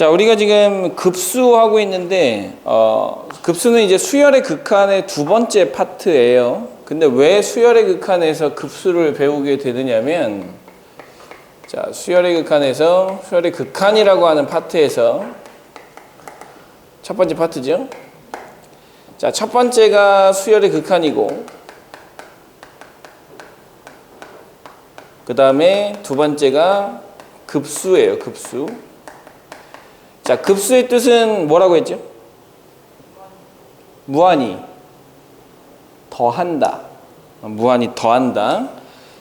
자, 우리가 지금 급수하고 있는데 급수는 이제 수열의 극한의 두 번째 파트예요. 근데 왜 수열의 극한에서 급수를 배우게 되느냐면, 자, 수열의 극한에서 수열의 극한이라고 하는 파트에서 첫 번째 파트죠. 자, 첫 번째가 수열의 극한이고, 그 다음에 두 번째가 급수예요. 급수. 자, 급수의 뜻은 뭐라고 했죠? 무한히 더한다. 무한히 더한다.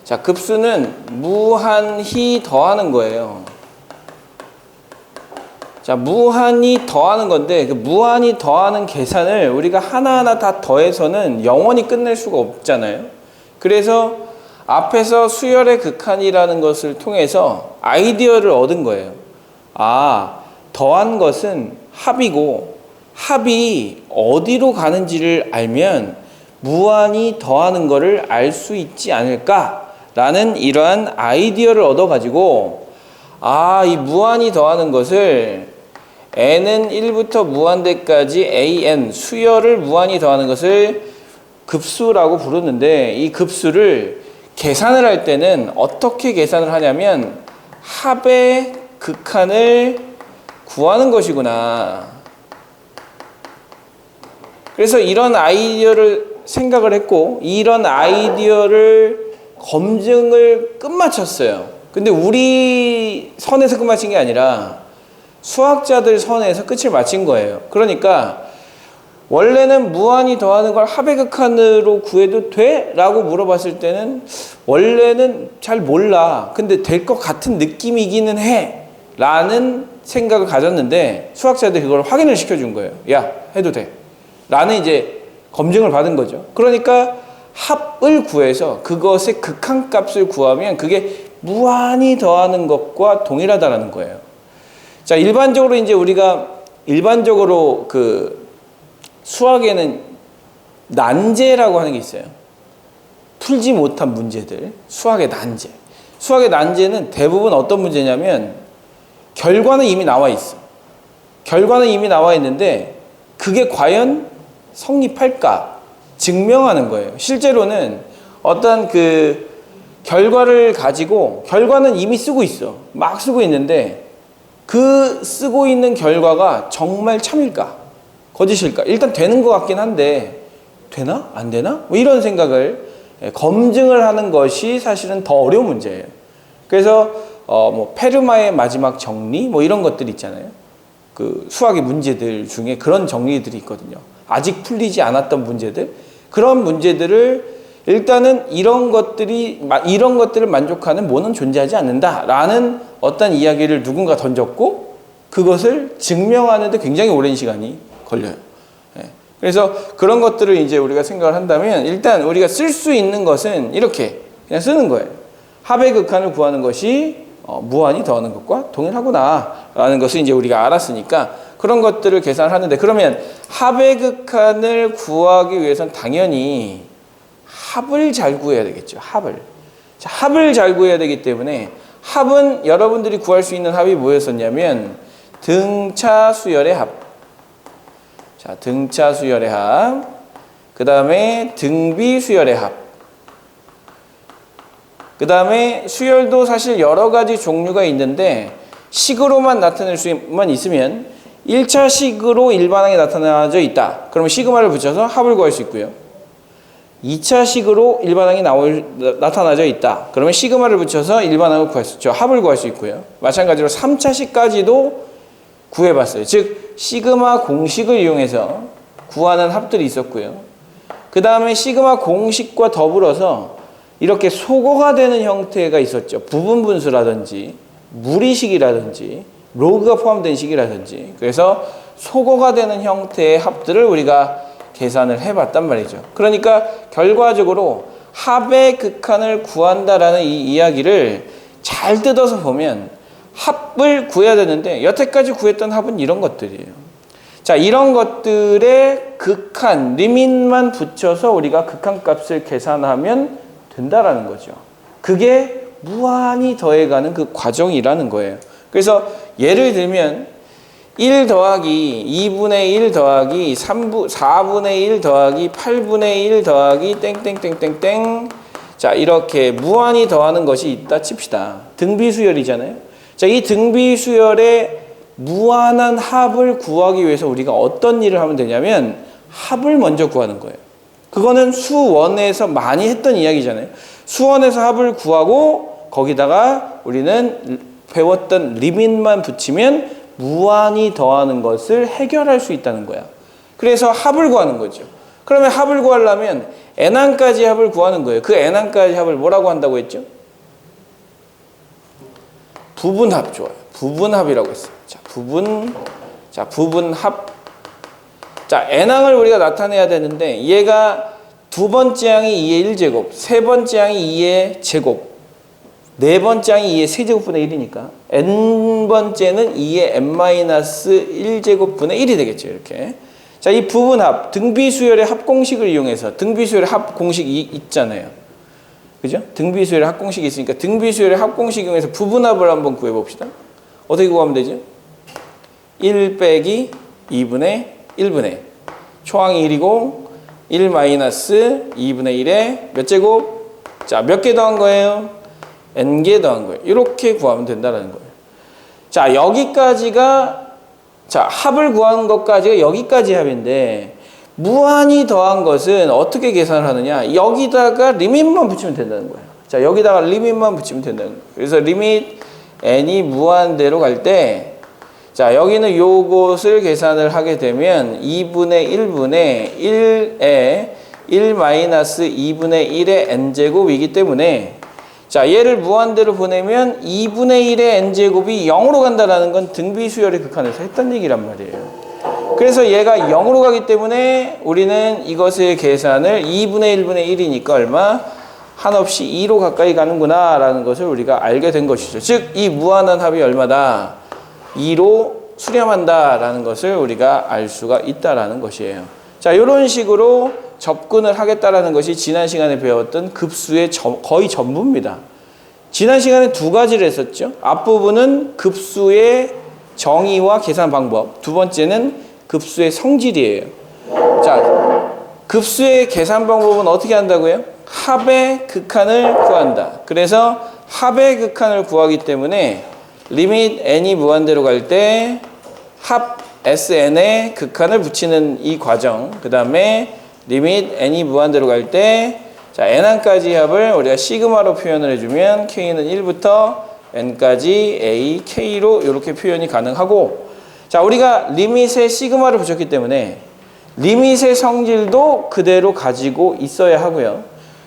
자, 급수는 무한히 더하는 거예요. 자, 무한히 더하는 건데, 그 무한히 더하는 계산을 우리가 하나하나 다 더해서는 영원히 끝낼 수가 없잖아요. 그래서 앞에서 수열의 극한이라는 것을 통해서 아이디어를 얻은 거예요. 아, 더한 것은 합이고, 합이 어디로 가는지를 알면 무한히 더하는 것을 알 수 있지 않을까라는 이러한 아이디어를 얻어가지고, 아, 이 무한히 더하는 것을 n은 1부터 무한대까지 an, 수열을 무한히 더하는 것을 급수라고 부르는데, 이 급수를 계산을 할 때는 어떻게 계산을 하냐면 합의 극한을 구하는 것이구나. 그래서 이런 아이디어를 생각을 했고, 이런 아이디어를 검증을 끝마쳤어요. 근데 우리 선에서 끝마친 게 아니라 수학자들 선에서 끝을 마친 거예요. 그러니까 원래는 무한히 더하는 걸 합의 극한으로 구해도 돼? 라고 물어봤을 때는 원래는 잘 몰라. 근데 될 것 같은 느낌이기는 해. 라는 생각을 가졌는데 수학자들이 그걸 확인을 시켜준 거예요. 야, 해도 돼. 라는 이제 검증을 받은 거죠. 그러니까 합을 구해서 그것의 극한값을 구하면 그게 무한히 더하는 것과 동일하다라는 거예요. 자, 일반적으로 이제 우리가 일반적으로 그 수학에는 난제라고 하는 게 있어요. 풀지 못한 문제들. 수학의 난제. 수학의 난제는 대부분 어떤 문제냐면 결과는 이미 나와 있어. 결과는 이미 나와 있는데 그게 과연 성립할까 증명하는 거예요. 실제로는 어떤 그 결과를 가지고 결과는 이미 쓰고 있어. 막 쓰고 있는데 그 쓰고 있는 결과가 정말 참일까? 거짓일까? 일단 되는 것 같긴 한데 되나? 안 되나? 뭐 이런 생각을 검증을 하는 것이 사실은 더 어려운 문제예요. 그래서 뭐 페르마의 마지막 정리 뭐 이런 것들 있잖아요. 그 수학의 문제들 중에 그런 정리들이 있거든요. 아직 풀리지 않았던 문제들, 그런 문제들을 일단은 이런 것들을 만족하는 뭐는 존재하지 않는다라는 어떤 이야기를 누군가 던졌고 그것을 증명하는데 굉장히 오랜 시간이 걸려요. 그래서 그런 것들을 이제 우리가 생각을 한다면 일단 우리가 쓸 수 있는 것은 이렇게 그냥 쓰는 거예요. 합의 극한을 구하는 것이 무한히 더하는 것과 동일하구나 라는 것을 이제 우리가 알았으니까 그런 것들을 계산을 하는데, 그러면 합의 극한을 구하기 위해서는 당연히 합을 잘 구해야 되겠죠. 합을. 자, 합을 잘 구해야 되기 때문에 합은 여러분들이 구할 수 있는 합이 뭐였었냐면 등차 수열의 합. 자, 등차 수열의 합. 그 다음에 등비 수열의 합. 그 다음에 수열도 사실 여러 가지 종류가 있는데 식으로만 나타낼 수만 있으면 1차 식으로 일반항이 나타나져 있다. 그러면 시그마를 붙여서 합을 구할 수 있고요. 2차 식으로 일반항이 나타나져 있다. 그러면 시그마를 붙여서 일반항을 구할 수 있죠. 합을 구할 수 있고요. 마찬가지로 3차 식까지도 구해봤어요. 즉 시그마 공식을 이용해서 구하는 합들이 있었고요. 그 다음에 시그마 공식과 더불어서 이렇게 소거가 되는 형태가 있었죠. 부분분수라든지 무리식이라든지 로그가 포함된 식이라든지. 그래서 소거가 되는 형태의 합들을 우리가 계산을 해봤단 말이죠. 그러니까 결과적으로 합의 극한을 구한다라는 이 이야기를 잘 뜯어서 보면 합을 구해야 되는데 여태까지 구했던 합은 이런 것들이에요. 자, 이런 것들의 극한, 리밋만 붙여서 우리가 극한값을 계산하면 된다라는 거죠. 그게 무한히 더해가는 그 과정이라는 거예요. 그래서 예를 들면 1 더하기 2분의 1 더하기 4분의 1 더하기 8분의 1 더하기 땡땡땡땡땡. 자, 이렇게 무한히 더하는 것이 있다 칩시다. 등비수열이잖아요. 자, 이 등비수열의 무한한 합을 구하기 위해서 우리가 어떤 일을 하면 되냐면 합을 먼저 구하는 거예요. 그거는 수원에서 많이 했던 이야기잖아요. 수원에서 합을 구하고 거기다가 우리는 배웠던 리밋만 붙이면 무한히 더하는 것을 해결할 수 있다는 거야. 그래서 합을 구하는 거죠. 그러면 합을 구하려면 n항까지 합을 구하는 거예요. 그 n항까지 합을 뭐라고 한다고 했죠? 부분합. 좋아요. 부분합이라고 했어요. 부분합. 자, n항을 우리가 나타내야 되는데 얘가 두 번째 항이 2의 1제곱, 세 번째 항이 2의 제곱, 네 번째 항이 2의 세제곱분의 1이니까 n번째는 2의 n-1제곱분의 1이 되겠죠. 이렇게. 자, 이 부분합, 등비수열의 합공식을 이용해서 등비수열의 합공식이 있잖아요. 그죠? 등비수열의 합공식이 있으니까 등비수열의 합공식 이용해서 부분합을 한번 구해봅시다. 어떻게 구하면 되죠? 1 빼기 2분의 1분의 초항이 1이고 1 마이너스 2분의 1에 몇 제곱? 자, 몇 개 더한 거예요? n개 더한 거예요. 이렇게 구하면 된다는 거예요. 자, 여기까지가 자, 합을 구하는 것까지가 여기까지 합인데 무한히 더한 것은 어떻게 계산을 하느냐? 여기다가 리밋만 붙이면 된다는 거예요. 자, 여기다가 리밋만 붙이면 된다는 거예요. 그래서 리밋 n이 무한대로 갈 때 자, 여기는 요것을 계산을 하게 되면 2분의 1분의 1에 1 마이너스 2분의 1의 n제곱이기 때문에 자, 얘를 무한대로 보내면 2분의 1의 n제곱이 0으로 간다는 건 등비수열의 극한에서 했던 얘기란 말이에요. 그래서 얘가 0으로 가기 때문에 우리는 이것의 계산을 2분의 1분의 1이니까 얼마? 한없이 2로 가까이 가는구나 라는 것을 우리가 알게 된 것이죠. 즉, 이 무한한 합이 얼마다? 2로 수렴한다 라는 것을 우리가 알 수가 있다라는 것이에요. 자, 이런 식으로 접근을 하겠다라는 것이 지난 시간에 배웠던 급수의 거의 전부입니다. 지난 시간에 두 가지를 했었죠. 앞부분은 급수의 정의와 계산 방법, 두 번째는 급수의 성질이에요. 자, 급수의 계산 방법은 어떻게 한다고요? 합의 극한을 구한다. 그래서 합의 극한을 구하기 때문에 리밋 n이 무한대로 갈 때 합 sn의 극한을 붙이는 이 과정, 그 다음에 리밋 n이 무한대로 갈 때 자, n항까지 합을 우리가 시그마로 표현을 해주면 k는 1부터 n까지 a, k로 이렇게 표현이 가능하고 자, 우리가 리밋에 시그마를 붙였기 때문에 리밋의 성질도 그대로 가지고 있어야 하고요.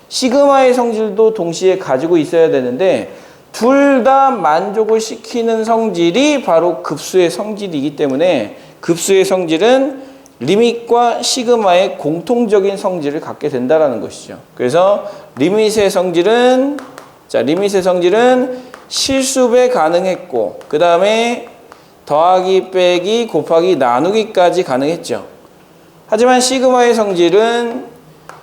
시그마의 성질도 동시에 가지고 있어야 되는데 둘 다 만족을 시키는 성질이 바로 급수의 성질이기 때문에 급수의 성질은 리밋과 시그마의 공통적인 성질을 갖게 된다는 것이죠. 그래서 리밋의 성질은 실수배 가능했고 그 다음에 더하기, 빼기, 곱하기, 나누기까지 가능했죠. 하지만 시그마의 성질은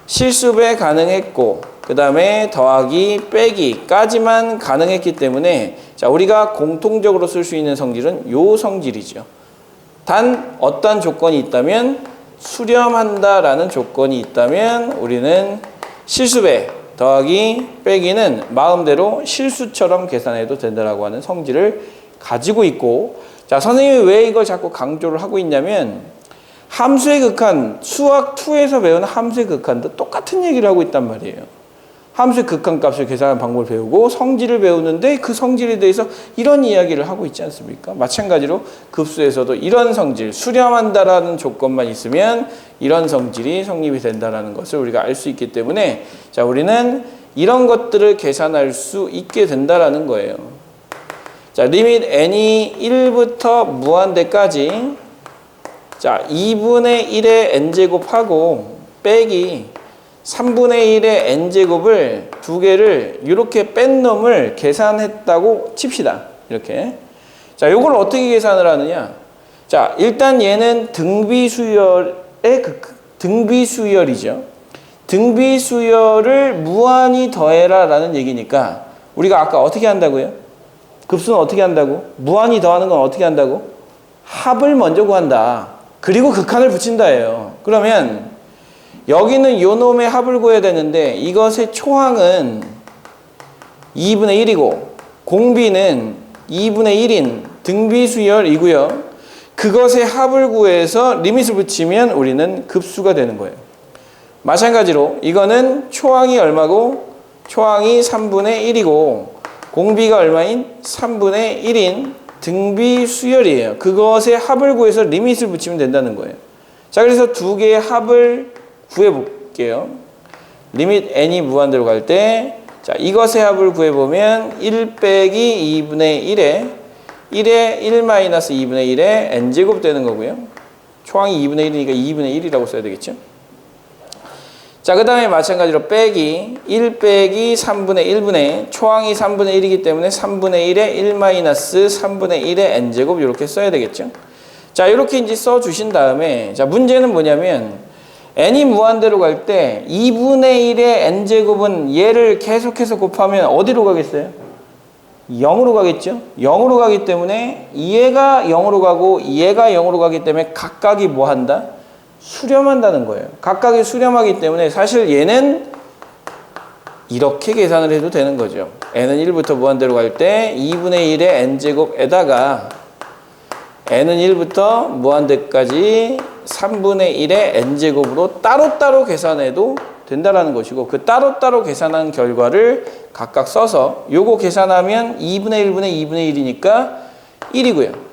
실수배 가능했고 그 다음에 더하기, 빼기까지만 가능했기 때문에 자, 우리가 공통적으로 쓸 수 있는 성질은 요 성질이죠. 단 어떤 조건이 있다면 수렴한다라는 조건이 있다면 우리는 실수배, 더하기, 빼기는 마음대로 실수처럼 계산해도 된다라고 하는 성질을 가지고 있고 자, 선생님이 왜 이걸 자꾸 강조를 하고 있냐면 함수의 극한, 수학 2에서 배우는 함수의 극한도 똑같은 얘기를 하고 있단 말이에요. 함수의 극한값을 계산하는 방법을 배우고 성질을 배우는데 그 성질에 대해서 이런 이야기를 하고 있지 않습니까? 마찬가지로 급수에서도 이런 성질, 수렴한다라는 조건만 있으면 이런 성질이 성립이 된다는 것을 우리가 알 수 있기 때문에 자, 우리는 이런 것들을 계산할 수 있게 된다는 거예요. 자, 리밋 n이 1부터 무한대까지 자, 2분의 1의 n제곱하고 빼기 3분의 1의 n제곱을 두 개를 이렇게 뺀 놈을 계산했다고 칩시다. 이렇게. 자, 요걸 어떻게 계산을 하느냐? 자, 일단 얘는 등비수열이죠. 등비수열을 무한히 더해라 라는 얘기니까 우리가 아까 어떻게 한다고요? 급수는 어떻게 한다고? 무한히 더하는 건 어떻게 한다고? 합을 먼저 구한다. 그리고 극한을 붙인다예요. 그러면 여기는 요 놈의 합을 구해야 되는데 이것의 초항은 2분의 1이고 공비는 2분의 1인 등비수열이고요. 그것의 합을 구해서 리밋을 붙이면 우리는 급수가 되는 거예요. 마찬가지로 이거는 초항이 얼마고 초항이 3분의 1이고 공비가 얼마인 3분의 1인 등비수열이에요. 그것의 합을 구해서 리밋을 붙이면 된다는 거예요. 자, 그래서 두 개의 합을 구해 볼게요. 리밋 n이 무한대로 갈 때 자, 이것의 합을 구해 보면 1 빼기 2분의 1에 1 마이너스 2분의 1에 n제곱 되는 거고요. 초항이 2분의 1이니까 2분의 1이라고 써야 되겠죠. 자, 그 다음에 마찬가지로 빼기 1 빼기 3분의 1분의 초항이 3분의 1이기 때문에 3분의 1에 1 마이너스 3분의 1의 n제곱 이렇게 써야 되겠죠. 자, 이렇게 이제 써 주신 다음에 자, 문제는 뭐냐면 n이 무한대로 갈 때 2분의 1의 n제곱은 얘를 계속해서 곱하면 어디로 가겠어요? 0으로 가겠죠. 0으로 가기 때문에 얘가 0으로 가고 얘가 0으로 가기 때문에 각각이 뭐 한다? 수렴한다는 거예요. 각각이 수렴하기 때문에 사실 얘는 이렇게 계산을 해도 되는 거죠. n은 1부터 무한대로 갈 때 2분의 1의 n제곱에다가 n은 1부터 무한대까지 3분의 1의 n제곱으로 따로따로 계산해도 된다라는 것이고 그 따로따로 계산한 결과를 각각 써서 요거 계산하면 2분의 1분의 2분의 1이니까 1이고요.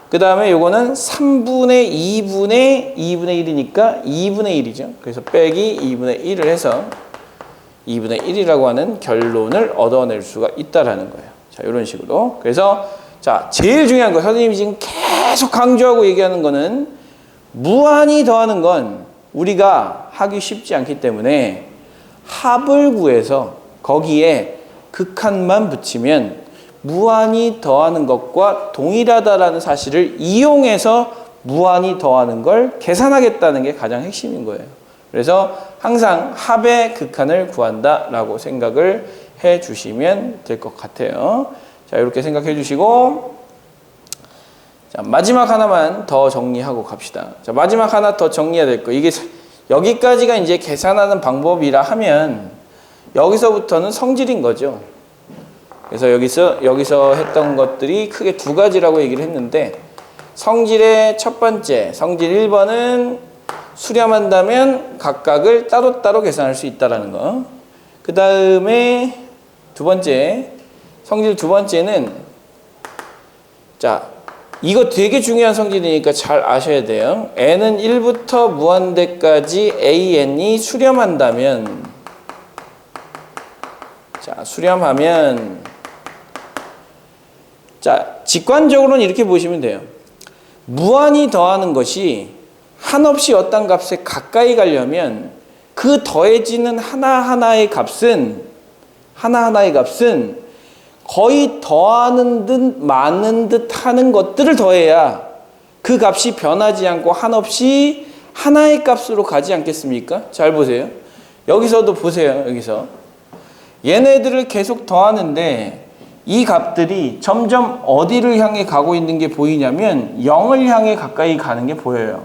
그 다음에 요거는 3분의 2분의 2분의 1이니까 2분의 1이죠. 그래서 빼기 2분의 1을 해서 2분의 1이라고 하는 결론을 얻어낼 수가 있다라는 거예요. 자, 이런 식으로. 그래서 자, 제일 중요한 거 선생님이 지금 계속 강조하고 얘기하는 거는 무한히 더하는 건 우리가 하기 쉽지 않기 때문에 합을 구해서 거기에 극한만 붙이면 무한히 더하는 것과 동일하다라는 사실을 이용해서 무한히 더하는 걸 계산하겠다는 게 가장 핵심인 거예요. 그래서 항상 합의 극한을 구한다라고 생각을 해 주시면 될 것 같아요. 자, 이렇게 생각해 주시고 자, 마지막 하나만 더 정리하고 갑시다. 자, 마지막 하나 더 정리해야 될 거. 이게 여기까지가 이제 계산하는 방법이라 하면 여기서부터는 성질인 거죠. 그래서 여기서 했던 것들이 크게 두 가지라고 얘기를 했는데 성질의 첫 번째, 성질 1번은 수렴한다면 각각을 따로따로 계산할 수 있다는 거. 그 다음에 두 번째, 성질 두 번째는 자, 이거 되게 중요한 성질이니까 잘 아셔야 돼요. n은 1부터 무한대까지 an이 수렴한다면 자, 수렴하면 자, 직관적으로는 이렇게 보시면 돼요. 무한히 더하는 것이 한없이 어떤 값에 가까이 가려면 그 더해지는 하나하나의 값은 거의 더하는 듯 많은 듯 하는 것들을 더해야 그 값이 변하지 않고 한없이 하나의 값으로 가지 않겠습니까? 잘 보세요. 여기서도 보세요. 여기서 얘네들을 계속 더하는데 이 값들이 점점 어디를 향해 가고 있는 게 보이냐면 0을 향해 가까이 가는 게 보여요.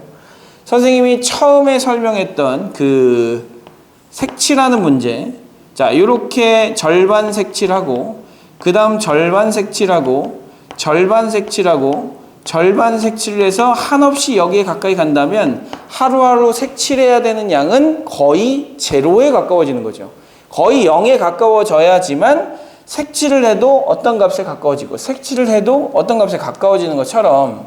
선생님이 처음에 설명했던 그 색칠하는 문제, 자, 이렇게 절반 색칠하고 그 다음 절반 색칠하고 절반 색칠하고 절반 색칠을 해서 한없이 여기에 가까이 간다면 하루하루 색칠해야 되는 양은 거의 제로에 가까워지는 거죠. 거의 0에 가까워져야지만 색칠을 해도 어떤 값에 가까워지고 색칠을 해도 어떤 값에 가까워지는 것처럼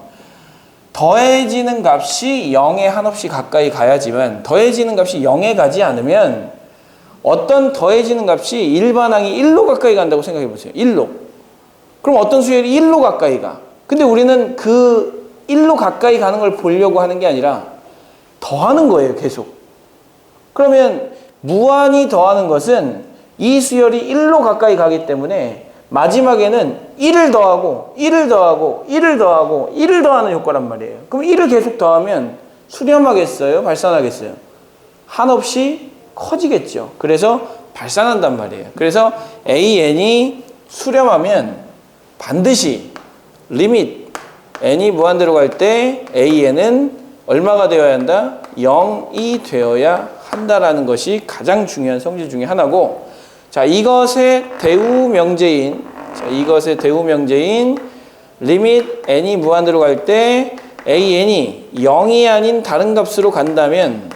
더해지는 값이 0에 한없이 가까이 가야지만 더해지는 값이 0에 가지 않으면 어떤 더해지는 값이 일반항이 1로 가까이 간다고 생각해 보세요. 1로. 그럼 어떤 수열이 1로 가까이 가. 근데 우리는 그 1로 가까이 가는 걸 보려고 하는 게 아니라 더하는 거예요. 계속. 그러면 무한히 더하는 것은 이 수열이 1로 가까이 가기 때문에 마지막에는 1을 더하고 1을 더하고 1을 더하고 1을 더하는 효과란 말이에요. 그럼 1을 계속 더하면 수렴하겠어요? 발산하겠어요? 한없이 커지겠죠. 그래서 발산한단 말이에요. 그래서 AN이 수렴하면 반드시 리밋 n이 무한대로 갈 때 an은 얼마가 되어야 한다? 0이 되어야 한다라는 것이 가장 중요한 성질 중에 하나고, 자, 이것의 대우 명제인 리밋 n이 무한대로 갈 때 an이 0이 아닌 다른 값으로 간다면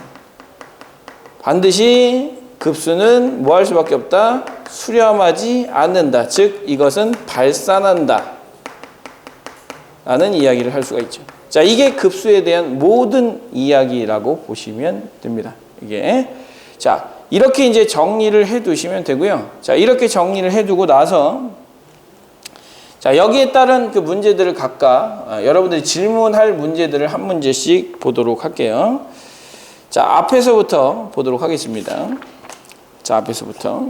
반드시 급수는 뭐 할 수밖에 없다? 수렴하지 않는다. 즉 이것은 발산한다 라는 이야기를 할 수가 있죠. 자, 이게 급수에 대한 모든 이야기라고 보시면 됩니다. 이게. 자, 이렇게 이제 정리를 해 두시면 되고요. 자, 이렇게 정리를 해 두고 나서, 자, 여기에 따른 그 문제들을 각각, 여러분들이 질문할 문제들을 한 문제씩 보도록 할게요. 자, 앞에서부터 보도록 하겠습니다. 자, 앞에서부터.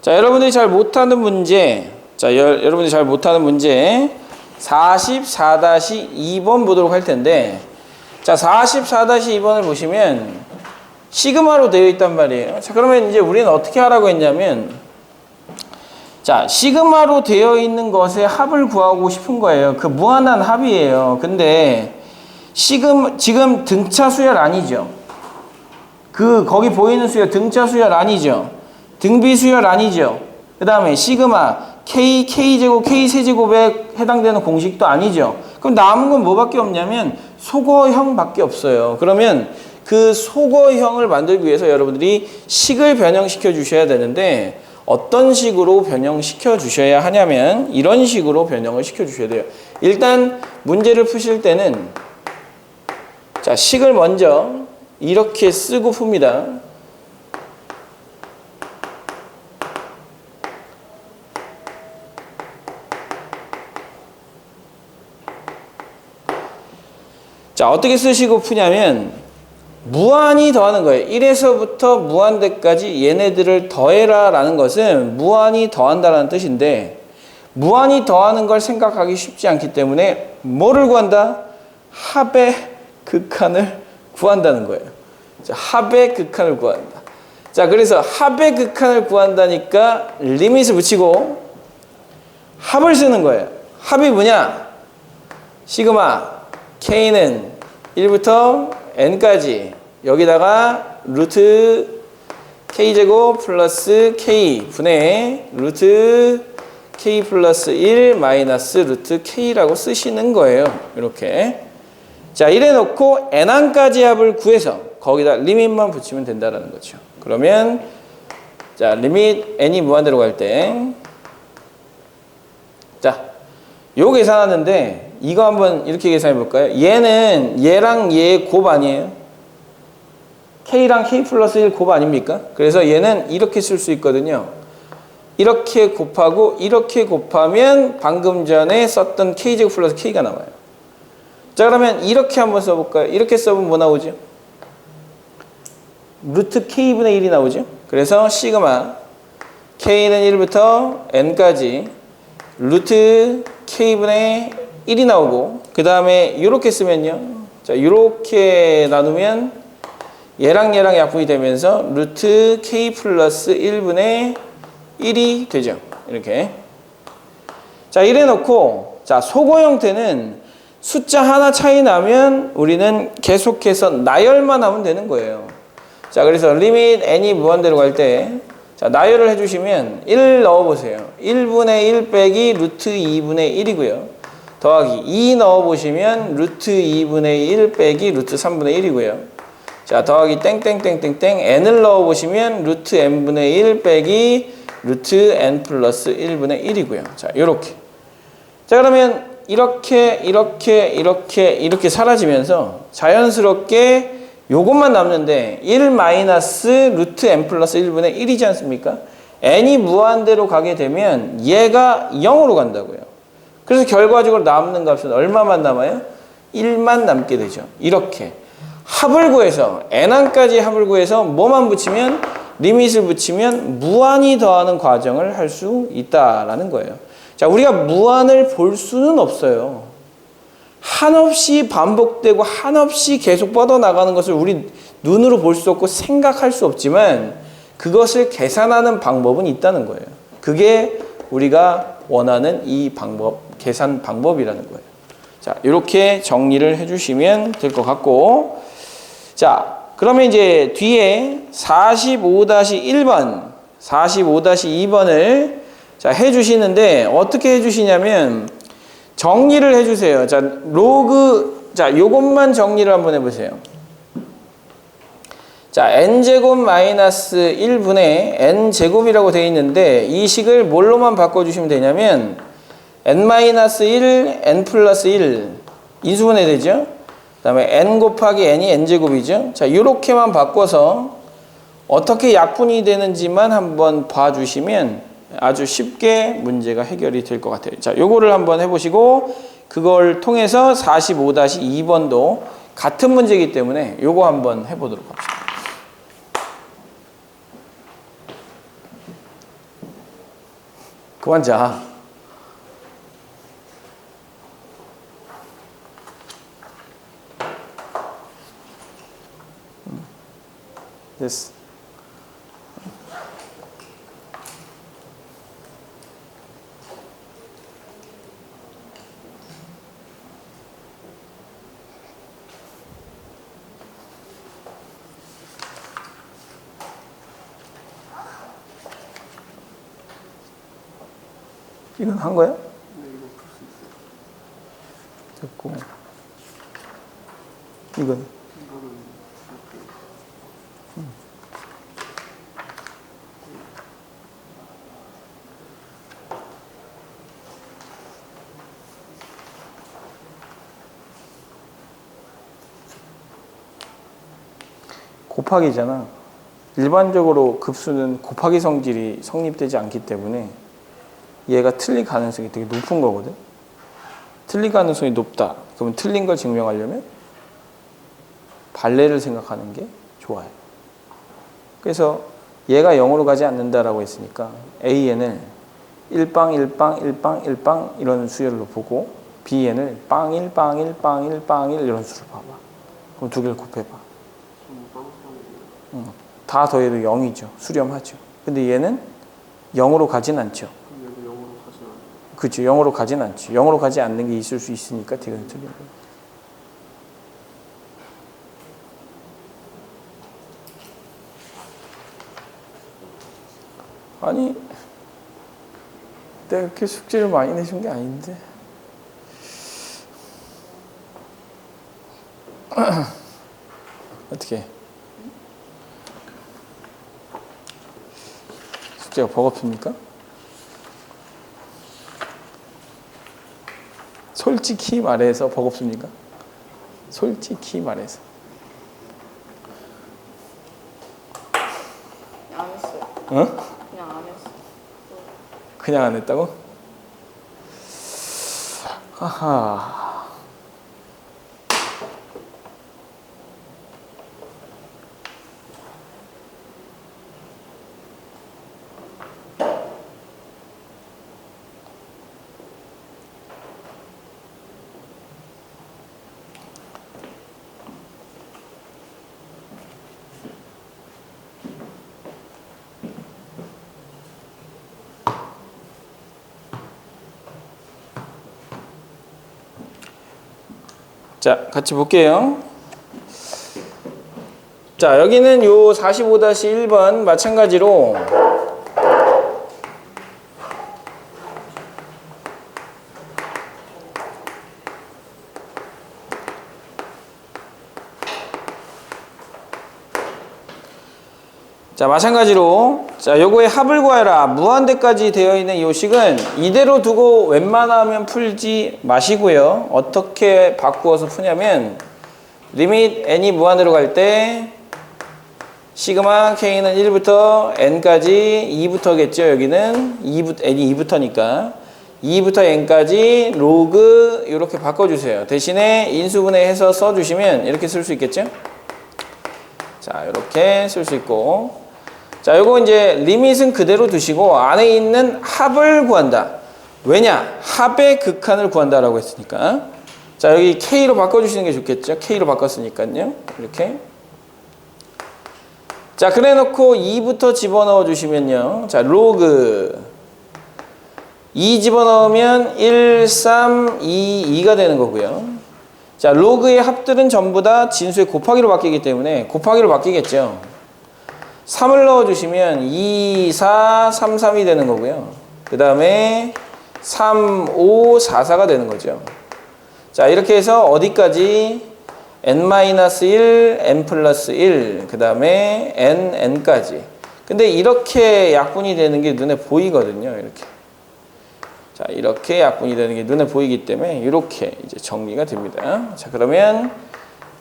자, 여러분들이 잘 못하는 문제, 여러분들이 잘 못하는 문제, 44-2번 보도록 할 텐데, 자, 44-2번을 보시면 시그마로 되어 있단 말이에요. 자, 그러면 이제 우리는 어떻게 하라고 했냐면, 자, 시그마로 되어 있는 것의 합을 구하고 싶은 거예요. 그 무한한 합이에요. 근데 지금 등차 수열 아니죠. 거기 보이는 수열 등차 수열 아니죠. 등비 수열 아니죠. 그 다음에 시그마 K제곱, K세제곱에 해당되는 공식도 아니죠. 그럼 남은 건 뭐밖에 없냐면 소거형밖에 없어요. 그러면 그 소거형을 만들기 위해서 여러분들이 식을 변형시켜 주셔야 되는데, 어떤 식으로 변형시켜 주셔야 하냐면 이런 식으로 변형을 시켜 주셔야 돼요. 일단 문제를 푸실 때는, 자, 식을 먼저 이렇게 쓰고 풉니다. 자, 어떻게 쓰시고 푸냐면 무한히 더하는 거예요. 1에서부터 무한대까지 얘네들을 더해라 라는 것은 무한히 더한다라는 뜻인데, 무한히 더하는 걸 생각하기 쉽지 않기 때문에 뭐를 구한다? 합의 극한을 구한다는 거예요. 자, 합의 극한을 구한다. 자, 그래서 합의 극한을 구한다니까 리밋을 붙이고 합을 쓰는 거예요. 합이 뭐냐? 시그마 K는 1부터 N까지, 여기다가 루트 K제곱 플러스 K 분의 루트 K 플러스 1 마이너스 루트 K라고 쓰시는 거예요. 이렇게. 자, 이래 놓고 N항까지 합을 구해서 거기다 리밋만 붙이면 된다라는 거죠. 그러면, 자, 리밋 N이 무한대로 갈 때, 자, 요 계산하는데 이거 한번 이렇게 계산해 볼까요? 얘는 얘랑 얘 곱 아니에요? K랑 K 플러스 1 곱 아닙니까? 그래서 얘는 이렇게 쓸 수 있거든요. 이렇게 곱하고 이렇게 곱하면 방금 전에 썼던 K제곱 플러스 K가 나와요. 자, 그러면 이렇게 한번 써볼까요? 이렇게 써보면 뭐 나오죠? 루트 K분의 1이 나오죠? 그래서 시그마 K는 1부터 N까지 루트 K분의 1이 나오고, 그 다음에 이렇게 쓰면요. 자, 이렇게 나누면 얘랑 얘랑 약분이 되면서 루트 K 플러스 1분의 1이 되죠. 이렇게. 자, 이래 놓고, 자, 소거 형태는 숫자 하나 차이 나면 우리는 계속해서 나열만 하면 되는 거예요. 자, 그래서 리밋 n이 무한대로 갈 때, 자, 나열을 해주시면 1 넣어보세요. 1분의 1 빼기 루트 2분의 1이고요. 더하기 2 넣어보시면 루트 2분의 1 빼기 루트 3분의 1이고요. 자, 더하기 땡땡땡땡땡 n을 넣어보시면 루트 n분의 1 빼기 루트 n 플러스 1분의 1이고요. 자, 요렇게. 자, 그러면 이렇게 사라지면서 자연스럽게 요것만 남는데 1 마이너스 루트 n 플러스 1분의 1이지 않습니까? n이 무한대로 가게 되면 얘가 0으로 간다고요. 그래서 결과적으로 남는 값은 얼마만 남아요? 1만 남게 되죠. 이렇게 합을 구해서 n항까지 합을 구해서 뭐만 붙이면, 리밋을 붙이면 무한히 더하는 과정을 할 수 있다라는 거예요. 자, 우리가 무한을 볼 수는 없어요. 한없이 반복되고 한없이 계속 뻗어나가는 것을 우리 눈으로 볼 수 없고 생각할 수 없지만 그것을 계산하는 방법은 있다는 거예요. 그게 우리가 원하는 이 방법, 계산 방법이라는 거예요. 자, 이렇게 정리를 해주시면 될 것 같고, 자, 그러면 이제 뒤에 45-1번, 45-2번을 자, 해주시는데 어떻게 해주시냐면 정리를 해주세요. 자, 로그, 자, 요것만 정리를 한번 해보세요. 자, n제곱 마이너스 1분의 n제곱이라고 되어 있는데 이 식을 뭘로만 바꿔주시면 되냐면 n-1, n 플러스 1 인수분해 되죠? 그 다음에 n 곱하기 n이 n제곱이죠? 자, 요렇게만 바꿔서 어떻게 약분이 되는지만 한번 봐주시면 아주 쉽게 문제가 해결이 될 것 같아요. 자, 요거를 한번 해보시고 그걸 통해서 45-2번도 같은 문제이기 때문에 요거 한번 해보도록 합시다. 그만 자. 됐어. 이건 한 거야? 네, 이거 풀 수 있어요. 됐고. 이건? 곱하기잖아. 일반적으로 급수는 곱하기 성질이 성립되지 않기 때문에 얘가 틀릴 가능성이 되게 높은 거거든. 틀릴 가능성이 높다. 그러면 틀린 걸 증명하려면 발레를 생각하는 게 좋아요. 그래서 얘가 0으로 가지 않는다라고 했으니까 AN을 1빵, 1빵, 1빵, 1빵 이런 수열로 보고 BN을 빵 1, 빵 1, 빵 1, 빵 1 이런 수를 봐봐. 그럼 두 개를 곱해봐. 다 더해도 0이죠. 수렴하죠. 근데 얘는 0으로 가진 않죠. 그렇죠. 0으로 가진 않죠. 0으로 가지 않는 게 있을 수 있으니까 대근이 틀린 거예요. 아니, 내가 그렇게 숙제를 많이 내준 게 아닌데. 어떻게? 숙제가 버겁습니까? 솔직히 말해서 버겁습니까? 솔직히 말해서. 안 했어요. 어? 그냥 안 했어. 그냥 안 했다고? 하하. 자, 같이 볼게요. 자, 여기는 요 45-1번 마찬가지로 자, 마찬가지로 자, 요거의 합을 구하라. 무한대까지 되어 있는 요 식은 이대로 두고 웬만하면 풀지 마시고요. 어떻게 바꾸어서 푸냐면 리밋 n이 무한대로 갈 때 시그마 k는 1부터 n까지 2부터겠죠. 여기는 n이 2부터니까 2부터 n까지 로그 이렇게 바꿔주세요. 대신에 인수분해해서 써주시면 이렇게 쓸 수 있겠죠. 자, 이렇게 쓸 수 있고, 자, 요거 이제 리밋은 그대로 두시고 안에 있는 합을 구한다. 왜냐? 합의 극한을 구한다라고 했으니까. 자, 여기 K로 바꿔주시는 게 좋겠죠? K로 바꿨으니까요. 이렇게. 자, 그래 놓고 2부터 집어넣어 주시면요. 자, 로그 2 집어넣으면 1, 3, 2, 2가 되는 거고요. 자, 로그의 합들은 전부 다 진수의 곱하기로 바뀌기 때문에 곱하기로 바뀌겠죠. 3을 넣어주시면 2, 4, 3, 3이 되는 거고요. 그 다음에 3, 5, 4, 4가 되는 거죠. 자, 이렇게 해서 어디까지? n-1, n 플러스 1, 그 다음에 n까지. 근데 이렇게 약분이 되는 게 눈에 보이거든요. 이렇게. 자, 이렇게 약분이 되는 게 눈에 보이기 때문에 이렇게 이제 정리가 됩니다. 자, 그러면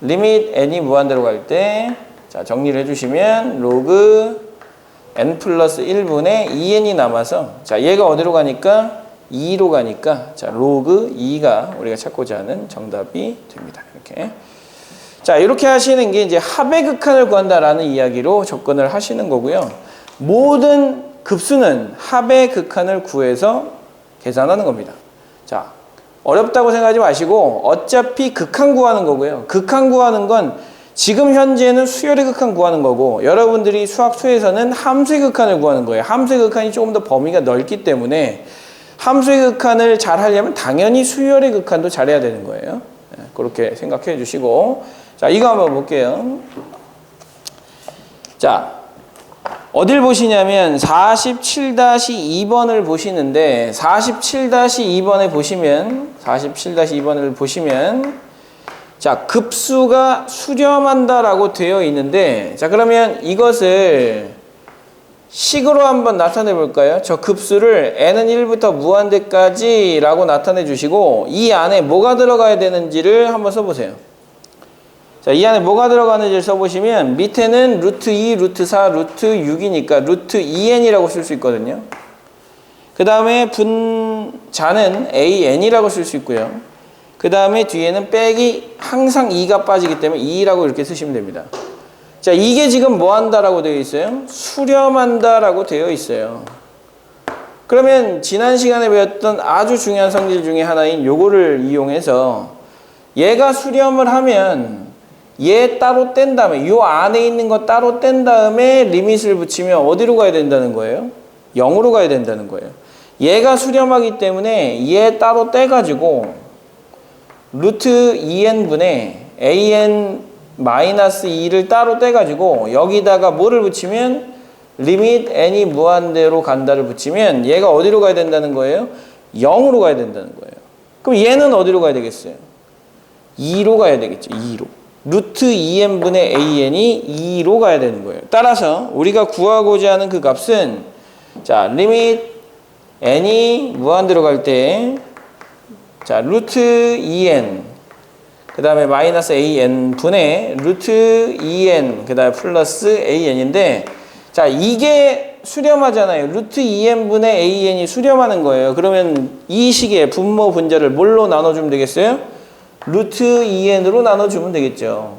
리밋 n이 무한대로 갈 때, 자, 정리를 해주시면 로그 n 플러스 1분의 2n이 남아서, 자, 얘가 어디로 가니까? 2로 가니까, 자, 로그 2가 우리가 찾고자 하는 정답이 됩니다. 이렇게. 자, 이렇게 하시는 게 이제 합의 극한을 구한다라는 이야기로 접근을 하시는 거고요. 모든 급수는 합의 극한을 구해서 계산하는 겁니다. 자, 어렵다고 생각하지 마시고 어차피 극한 구하는 거고요. 극한 구하는 건 지금 현재는 수열의 극한 구하는 거고, 여러분들이 수학수에서는 함수의 극한을 구하는 거예요. 함수의 극한이 조금 더 범위가 넓기 때문에 함수의 극한을 잘 하려면 당연히 수열의 극한도 잘해야 되는 거예요. 그렇게 생각해 주시고, 자, 이거 한번 볼게요. 자, 어딜 보시냐면 47-2번을 보시는데, 47-2번을 보시면 자, 급수가 수렴한다라고 되어 있는데, 자, 그러면 이것을 식으로 한번 나타내 볼까요? 저 급수를 n은 1부터 무한대까지 라고 나타내 주시고, 이 안에 뭐가 들어가야 되는지를 한번 써보세요. 자, 이 안에 뭐가 들어가는지를 써보시면 밑에는 루트 2, 루트 4, 루트 6이니까 루트 2n이라고 쓸 수 있거든요. 그 다음에 분자는 an이라고 쓸 수 있고요. 그 다음에 뒤에는 빼기 항상 2가 빠지기 때문에 2라고 이렇게 쓰시면 됩니다. 자, 이게 지금 뭐 한다라고 되어 있어요? 수렴한다라고 되어 있어요. 그러면 지난 시간에 배웠던 아주 중요한 성질 중에 하나인 요거를 이용해서 얘가 수렴을 하면 얘 따로 뗀 다음에 요 안에 있는 거 따로 뗀 다음에 리밋을 붙이면 어디로 가야 된다는 거예요? 0으로 가야 된다는 거예요. 얘가 수렴하기 때문에 얘 따로 떼가지고 루트 2n분의 an-2를 따로 떼가지고 여기다가 뭐를 붙이면 리밋 n이 무한대로 간다를 붙이면 얘가 어디로 가야 된다는 거예요? 0으로 가야 된다는 거예요. 그럼 얘는 어디로 가야 되겠어요? 2로 가야 되겠죠. 2로. 루트 2n분의 an이 2로 가야 되는 거예요. 따라서 우리가 구하고자 하는 그 값은, 자, 리밋 n이 무한대로 갈 때, 자, 루트 2n, 그 다음에 마이너스 an 분의 루트 2n, 그 다음에 플러스 an인데, 자, 이게 수렴하잖아요. 루트 2n분의 an이 수렴하는 거예요. 그러면 이 식의 분모 분자를 뭘로 나눠주면 되겠어요? 루트 2n으로 나눠주면 되겠죠.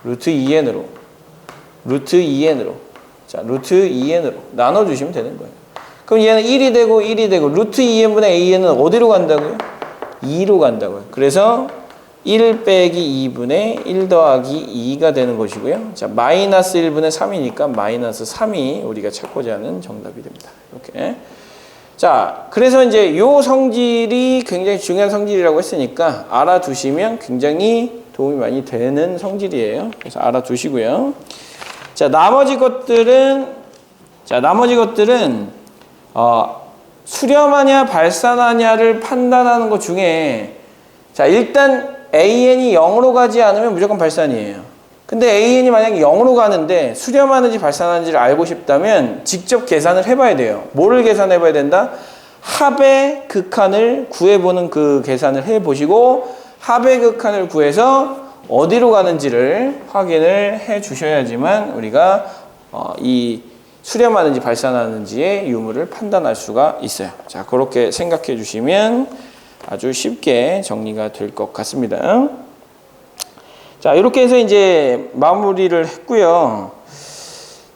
루트 2n으로. 자, 루트 2n으로 나눠주시면 되는 거예요. 그럼 얘는 1이 되고 1이 되고, 루트 2n분의 an은 어디로 간다고요? 2로 간다고요. 그래서 1 빼기 2분의 1 더하기 2가 되는 것이고요. 자, 마이너스 1분의 3이니까 마이너스 3이 우리가 찾고자 하는 정답이 됩니다. 이렇게. 자, 그래서 이제 요 성질이 굉장히 중요한 성질이라고 했으니까 알아두시면 굉장히 도움이 많이 되는 성질이에요. 그래서 알아두시고요. 자, 나머지 것들은 수렴하냐 발산하냐를 판단하는 것 중에, 자, 일단 an이 0으로 가지 않으면 무조건 발산이에요. 근데 an이 만약에 0으로 가는데 수렴하는지 발산하는지를 알고 싶다면 직접 계산을 해봐야 돼요. 뭐를 계산해 봐야 된다? 합의 극한을 구해보는 그 계산을 해보시고, 합의 극한을 구해서 어디로 가는지를 확인을 해 주셔야지만 우리가 이 수렴하는지 발산하는지의 유무를 판단할 수가 있어요. 자, 그렇게 생각해 주시면 아주 쉽게 정리가 될 것 같습니다. 자, 이렇게 해서 이제 마무리를 했고요.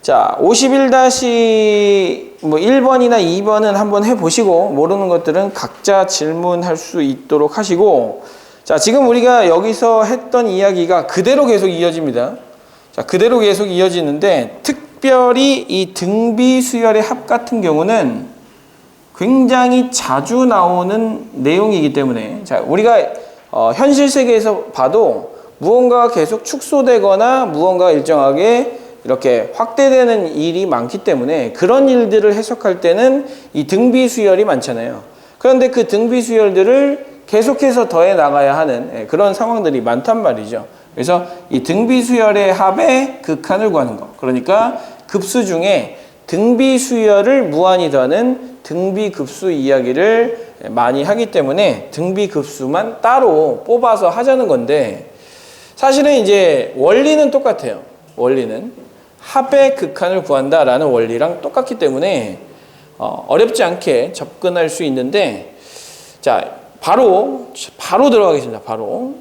자, 51-1번이나 2번은 한번 해보시고, 모르는 것들은 각자 질문할 수 있도록 하시고, 자, 지금 우리가 여기서 했던 이야기가 그대로 계속 이어집니다. 자, 그대로 계속 이어지는데, 특별히 이 등비 수열의 합 같은 경우는 굉장히 자주 나오는 내용이기 때문에 자, 우리가 현실 세계에서 봐도 무언가가 계속 축소되거나 무언가가 일정하게 이렇게 확대되는 일이 많기 때문에 그런 일들을 해석할 때는 이 등비수열이 많잖아요. 그런데 그 등비수열들을 계속해서 더해 나가야 하는 그런 상황들이 많단 말이죠. 그래서 이 등비수열의 합의 극한을 구하는 거. 그러니까 급수 중에 등비수열을 무한히 더하는 등비급수 이야기를 많이 하기 때문에 등비급수만 따로 뽑아서 하자는 건데 사실은 이제 원리는 똑같아요. 원리는 합의 극한을 구한다라는 원리랑 똑같기 때문에 어렵지 않게 접근할 수 있는데 자 바로 들어가겠습니다. 바로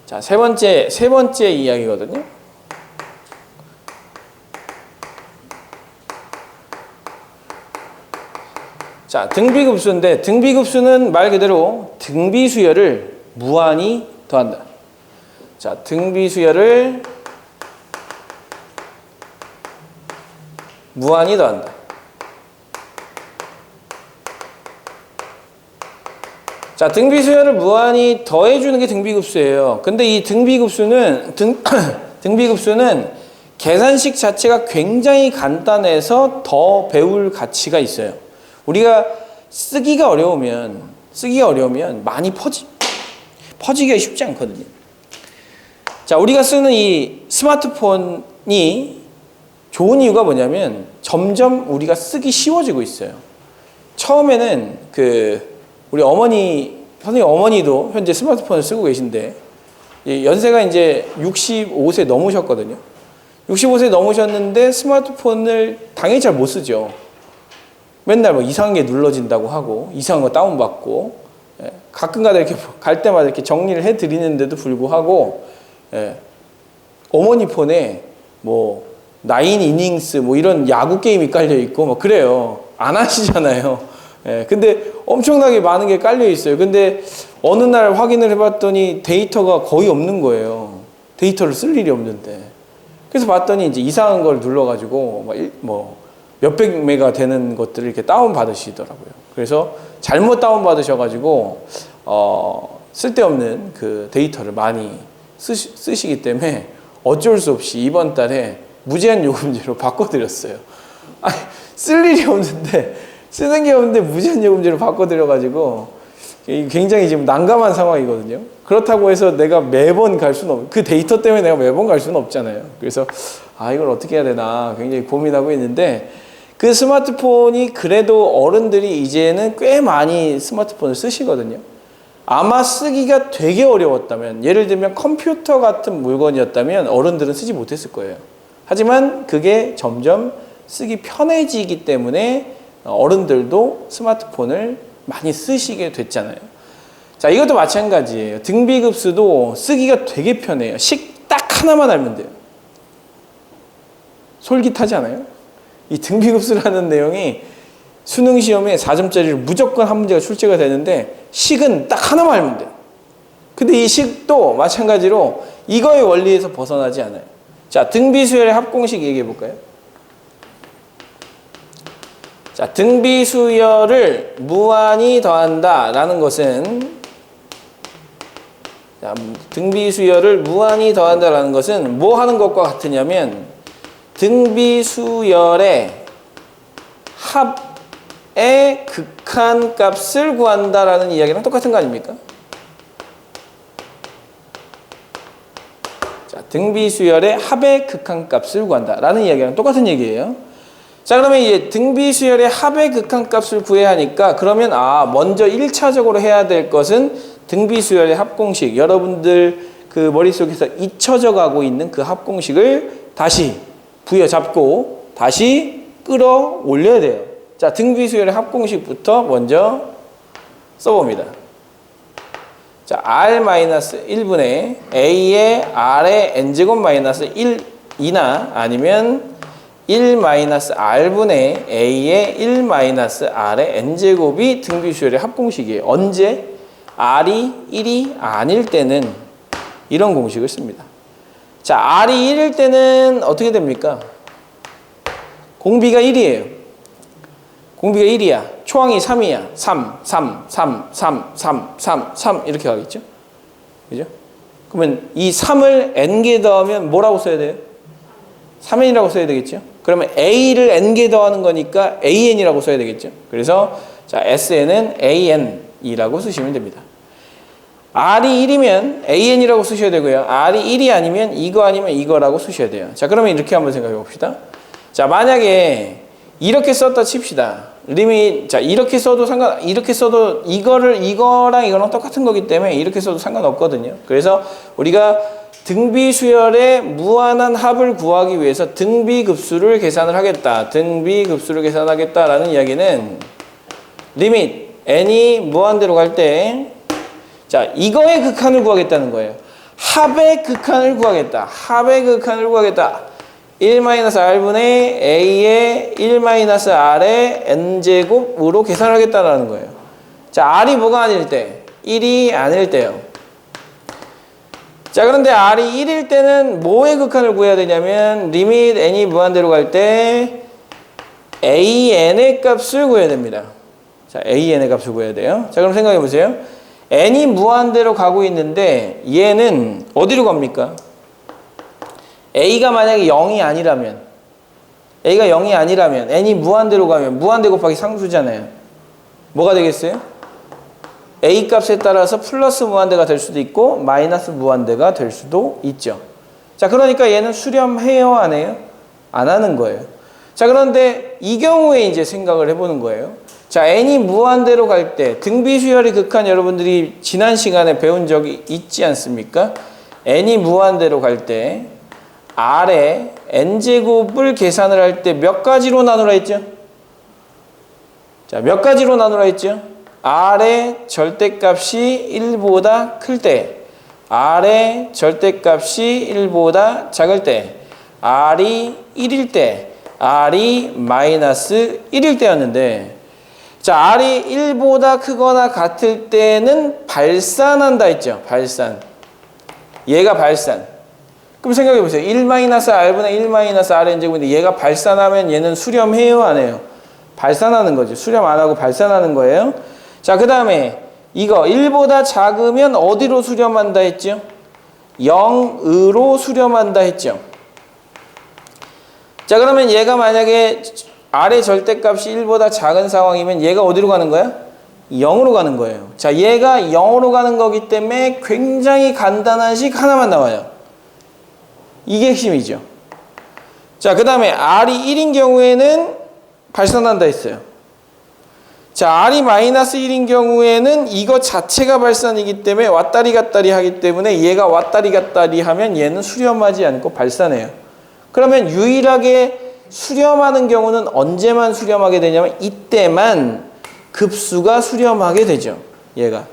자 세 번째 이야기거든요. 자 등비급수인데 등비급수는 말 그대로 등비수열을 무한히 더한다. 자 등비수열을 무한히 더한다. 자, 등비수열을 무한히 더해주는 게 등비급수예요. 근데 이 등비급수는 계산식 자체가 굉장히 간단해서 더 배울 가치가 있어요. 우리가 쓰기가 어려우면 많이 퍼지기가 쉽지 않거든요. 자, 우리가 쓰는 이 스마트폰이 좋은 이유가 뭐냐면 점점 우리가 쓰기 쉬워지고 있어요. 처음에는 우리 선생님 어머니도 현재 스마트폰을 쓰고 계신데 연세가 이제 65세 넘으셨거든요. 65세 넘으셨는데 스마트폰을 당연히 잘 못 쓰죠. 맨날 뭐 이상한 게 눌러진다고 하고 이상한 거 다운받고 가끔가다 이렇게 갈 때마다 이렇게 정리를 해드리는데도 불구하고 어머니 폰에 뭐 9이닝스 뭐 이런 야구 게임이 깔려 있고 뭐 그래요. 안 하시잖아요. 근데 엄청나게 많은 게 깔려 있어요. 근데 어느 날 확인을 해봤더니 데이터가 거의 없는 거예요. 데이터를 쓸 일이 없는데. 그래서 봤더니 이제 이상한 걸 눌러가지고 뭐 몇백 메가 되는 것들을 이렇게 다운 받으시더라고요. 그래서 잘못 다운 받으셔가지고 쓸데없는 그 데이터를 많이 쓰시기 때문에 어쩔 수 없이 이번 달에 무제한 요금제로 바꿔드렸어요. 아니, 쓸 일이 없는데, 쓰는 게 없는데 무제한 요금제로 바꿔드려가지고 굉장히 지금 난감한 상황이거든요. 그렇다고 해서 내가 매번 갈 수는 그 데이터 때문에 내가 매번 갈 수는 없잖아요. 그래서 이걸 어떻게 해야 되나 굉장히 고민하고 있는데 그 스마트폰이 그래도 어른들이 이제는 꽤 많이 스마트폰을 쓰시거든요. 아마 쓰기가 되게 어려웠다면 예를 들면 컴퓨터 같은 물건이었다면 어른들은 쓰지 못했을 거예요. 하지만 그게 점점 쓰기 편해지기 때문에 어른들도 스마트폰을 많이 쓰시게 됐잖아요. 자, 이것도 마찬가지예요. 등비급수도 쓰기가 되게 편해요. 식 딱 하나만 알면 돼요. 솔깃하지 않아요? 이 등비급수라는 내용이 수능 시험에 4점짜리를 무조건 한 문제가 출제가 되는데 식은 딱 하나만 알면 돼요. 근데 이 식도 마찬가지로 이거의 원리에서 벗어나지 않아요. 자, 등비수열의 합공식 얘기해 볼까요? 자, 등비수열을 무한히 더한다라는 것은 뭐 하는 것과 같으냐면 등비수열의 합의 극한값을 구한다라는 이야기랑 똑같은 거 아닙니까? 자, 등비수열의 합의 극한값을 구한다라는 이야기랑 똑같은 얘기예요. 자, 그러면 이제 등비수열의 합의 극한값을 구해야 하니까 그러면 먼저 1차적으로 해야 될 것은 등비수열의 합공식, 여러분들 그 머릿속에서 잊혀져 가고 있는 그 합공식을 다시 부여잡고 다시 끌어올려야 돼요. 자, 등비수열의 합공식부터 먼저 써봅니다. 자, R-1분의 A의 R의 N제곱 마이너스 1이나 아니면 1-R분의 A의 1-R의 N제곱이 등비수열의 합공식이에요. 언제? R이 1이 아닐 때는 이런 공식을 씁니다. 자, R이 1일 때는 어떻게 됩니까? 공비가 1이에요. 공비가 1이야. 초항이 3이야. 3, 3, 3, 3, 3, 3, 3 이렇게 가겠죠? 그죠? 그러면 이 3을 n개 더하면 뭐라고 써야 돼요? 3n이라고 써야 되겠죠? 그러면 a를 n개 더하는 거니까 an이라고 써야 되겠죠? 그래서 자, sn은 an이라고 쓰시면 됩니다. r이 1이면 an이라고 쓰셔야 되고요. r이 1이 아니면 이거 아니면 이거라고 쓰셔야 돼요. 자, 그러면 이렇게 한번 생각해 봅시다. 자, 만약에 이렇게 썼다 칩시다. 리밋, 자, 이렇게 써도 이렇게 써도 이거랑 이거랑 똑같은 거기 때문에 이렇게 써도 상관없거든요. 그래서 우리가 등비수열의 무한한 합을 구하기 위해서 등비급수를 계산을 하겠다. 등비급수를 계산하겠다라는 이야기는 리밋, n이 무한대로 갈 때, 자, 이거의 극한을 구하겠다는 거예요. 합의 극한을 구하겠다. 합의 극한을 구하겠다. 1-r분의 a의 1-r의 n제곱으로 계산을 하겠다는 거예요. 자, r이 뭐가 아닐 때? 1이 아닐 때요. 자, 그런데 r이 1일 때는 뭐의 극한을 구해야 되냐면 리밋 n이 무한대로 갈 때 an의 값을 구해야 됩니다. 자, an의 값을 구해야 돼요. 자, 그럼 생각해 보세요. n이 무한대로 가고 있는데 얘는 어디로 갑니까? a가 만약에 0이 아니라면 n이 무한대로 가면 무한대 곱하기 상수잖아요. 뭐가 되겠어요? a 값에 따라서 플러스 무한대가 될 수도 있고 마이너스 무한대가 될 수도 있죠. 자, 그러니까 얘는 수렴해요, 안 해요? 안 하는 거예요. 자, 그런데 이 경우에 이제 생각을 해보는 거예요. 자, n이 무한대로 갈 때 등비수열의 극한 여러분들이 지난 시간에 배운 적이 있지 않습니까? n이 무한대로 갈 때 r의 n제곱을 계산을 할 때 몇 가지로 나누라 했죠? 자, 몇 가지로 나누라 했죠? r의 절대값이 1보다 클 때, r의 절대값이 1보다 작을 때, r이 1일 때, r이 마이너스 1일 때였는데, 자, r이 1보다 크거나 같을 때는 발산한다 했죠? 발산. 얘가 발산. 그럼 생각해 보세요. 1-r분의 1-rn제곱인데 얘가 발산하면 얘는 수렴해요, 안 해요? 발산하는 거죠. 수렴 안 하고 발산하는 거예요. 자, 그 다음에 이거 1보다 작으면 어디로 수렴한다 했죠? 0으로 수렴한다 했죠. 자, 그러면 얘가 만약에 r의 절대값이 1보다 작은 상황이면 얘가 어디로 가는 거야? 0으로 가는 거예요. 자, 얘가 0으로 가는 거기 때문에 굉장히 간단한 식 하나만 나와요. 이게 핵심이죠. 자, 그 다음에 r이 1인 경우에는 발산한다 했어요. 자, r이 마이너스 1인 경우에는 이거 자체가 발산이기 때문에 왔다리 갔다리 하기 때문에 얘가 왔다리 갔다리 하면 얘는 수렴하지 않고 발산해요. 그러면 유일하게 수렴하는 경우는 언제만 수렴하게 되냐면 이때만 급수가 수렴하게 되죠. 얘가.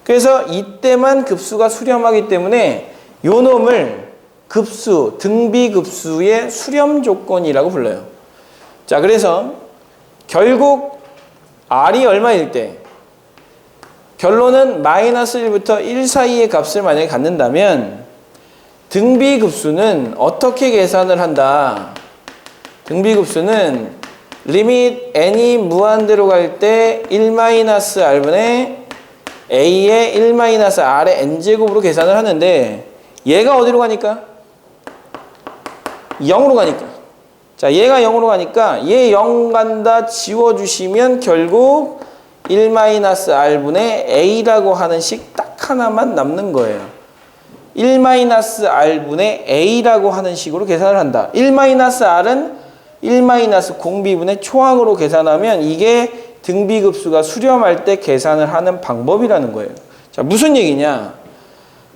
그래서 이때만 급수가 수렴하기 때문에 요 놈을 급수, 등비급수의 수렴 조건이라고 불러요. 자, 그래서 결국 r이 얼마일 때 결론은 마이너스 1부터 1 사이의 값을 만약에 갖는다면 등비급수는 어떻게 계산을 한다? 등비급수는 리밋 n이 무한대로 갈 때 1-r분의 a의 1-r의 n제곱으로 계산을 하는데 얘가 어디로 가니까? 0으로 가니까. 자, 얘가 0으로 가니까 얘 0 간다 지워주시면 결국 1-r분의 a라고 하는 식 딱 하나만 남는 거예요. 1-r분의 a라고 하는 식으로 계산을 한다. 1-r은 1-공비분의 초항으로 계산하면 이게 등비급수가 수렴할 때 계산을 하는 방법이라는 거예요. 자, 무슨 얘기냐?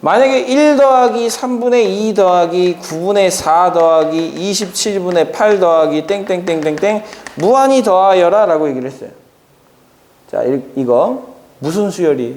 만약에 1 더하기 3분의 2 더하기 9분의 4 더하기 27분의 8 더하기 땡땡땡땡땡 무한히 더하여라 라고 얘기를 했어요. 자, 이거 무슨 수열이에요?